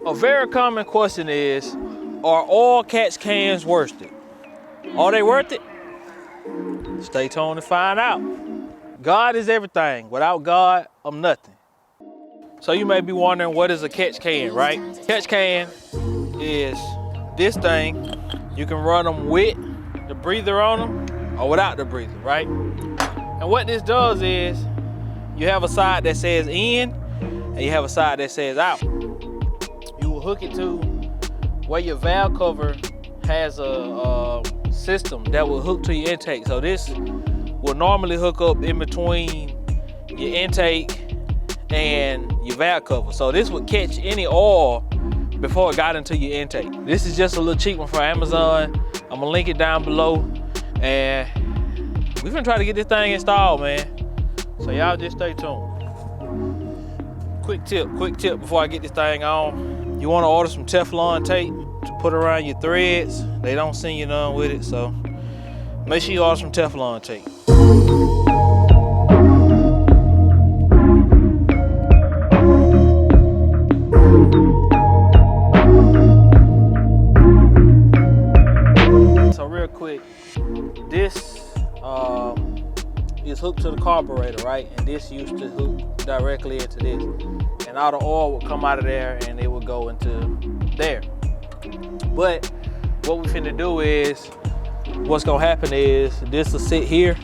A very common question is, are all catch cans worth it? Are they worth it? Stay tuned to find out. God is everything. Without God, I'm nothing. So you may be wondering, what is a catch can, right? Catch can is this thing. You can run them with the breather on them or without the breather, right? And what this does is, you have a side that says in and you have a side that says out. You will hook it to where your valve cover has a system that will hook to your intake. So this will normally hook up in between your intake and your valve cover. So this would catch any oil before it got into your intake. This is just a little cheap one from Amazon. I'm gonna link it down below, and we're gonna try to get this thing installed, man. So y'all just stay tuned. Quick tip before I get this thing on. You wanna order some Teflon tape to put around your threads. They don't send you none with it, so make sure you order some Teflon tape. So real quick, this is hooked to the carburetor, right? And this used to hook directly into this. And all the oil would come out of there and it would go into there. But what we finna do is, what's gonna happen is, this will sit here,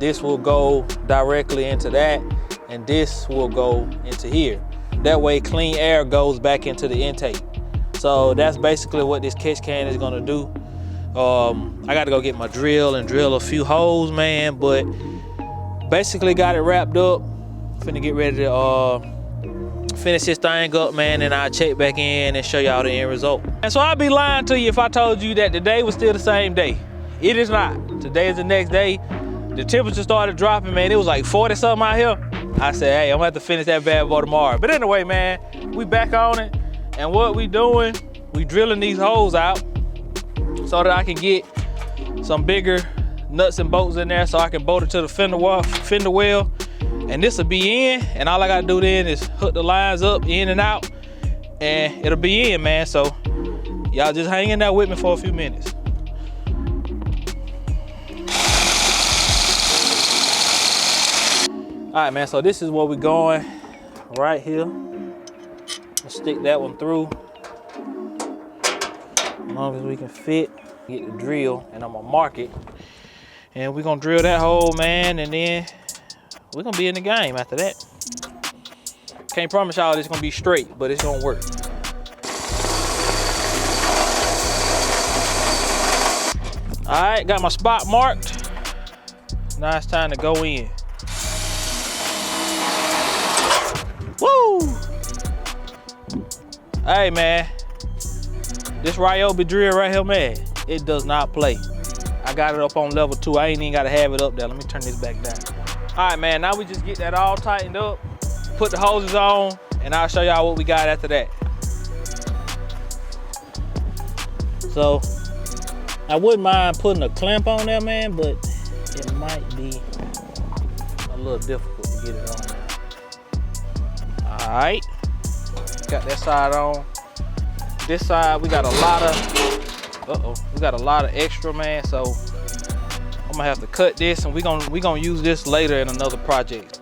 this will go directly into that, and this will go into here. That way clean air goes back into the intake. So that's basically what this catch can is gonna do. I gotta go get my drill and drill a few holes, man, but basically got it wrapped up. Finna get ready to finish this thing up, man, and I'll check back in and show y'all the end result. And so I'd be lying to you if I told you that today was still the same day. It is not. Today is the next day. The temperature started dropping, man. It was like 40 something out here. I said, hey, I'm gonna have to finish that bad boy tomorrow. But anyway, man, we back on it. And what we doing, we drilling these holes out so that I can get some bigger nuts and bolts in there so I can bolt it to the fender well. And this will be in, and all I gotta do then is hook the lines up in and out, and it'll be in, man. So y'all just hang in there with me for a few minutes. All right, man, so this is where we're going right here. I'll stick that one through as long as we can fit. Get the drill, and I'm gonna mark it, and we're gonna drill that hole, man, and then we're gonna be in the game after that. Can't promise y'all it's gonna be straight, but it's gonna work. All right, got my spot marked. Now it's time to go in. Woo! Hey, man, this Joby drill right here, man, it does not play. I got it up on level 2. I ain't even gotta have it up there. Let me turn this back down. All right, man, now we just get that all tightened up, put the hoses on, and I'll show y'all what we got after that. So, I wouldn't mind putting a clamp on there, man, but it might be a little difficult to get it on there. All right, got that side on. This side, we got a lot of, extra, man, so I'm gonna have to cut this, and we gonna use this later in another project.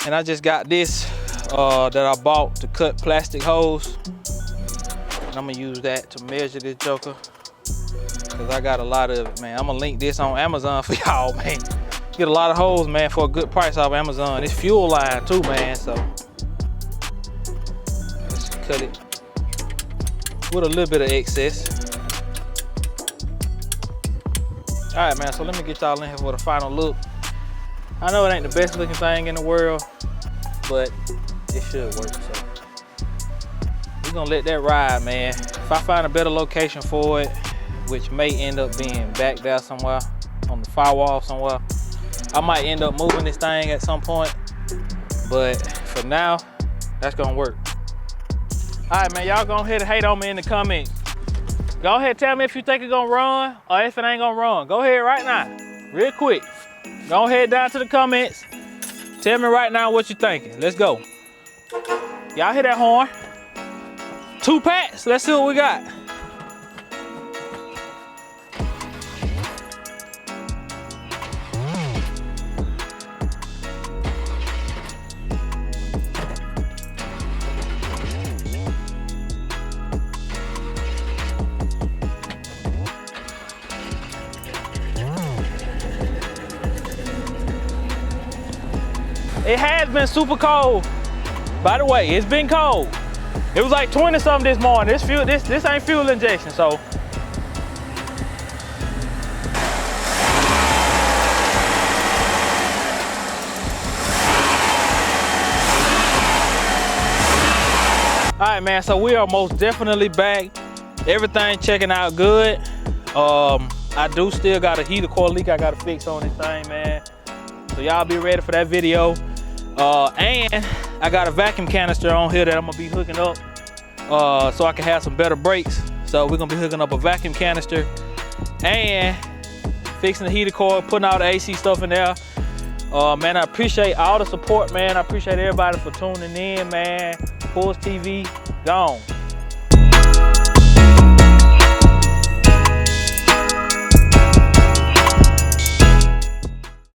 And I just got this that I bought to cut plastic holes, and I'm gonna use that to measure this joker, because I got a lot of it, man. I'm gonna link this on Amazon for y'all, man. Get a lot of holes, man, for a good price off Amazon. It's fuel line too, man, so let's cut it with a little bit of excess. All right, man, so let me get y'all in here for the final look. I know it ain't the best looking thing in the world, but it should work, so we're gonna let that ride, man. If I find a better location for it, which may end up being back there somewhere on the firewall somewhere, I might end up moving this thing at some point, but for now, that's gonna work. All right, man, y'all go ahead and hate on me in the comments. Go ahead and tell me if you think it's gonna run or if it ain't gonna run. Go ahead right now, real quick. Go ahead down to the comments. Tell me right now what you're thinking. Let's go. Y'all hear that horn? 2 packs. Let's see what we got. It has been super cold. By the way, it's been cold. It was like 20 something this morning. This ain't fuel injection, so. All right, man, so we are most definitely back. Everything checking out good. I do still got a heater core leak I gotta fix on this thing, man. So y'all be ready for that video. And I got a vacuum canister on here that I'm gonna be hooking up so I can have some better brakes. So we're gonna be hooking up a vacuum canister and fixing the heater core, putting all the AC stuff in there. Man, I appreciate all the support, man. I appreciate everybody for tuning in, man. PullsTv, gone.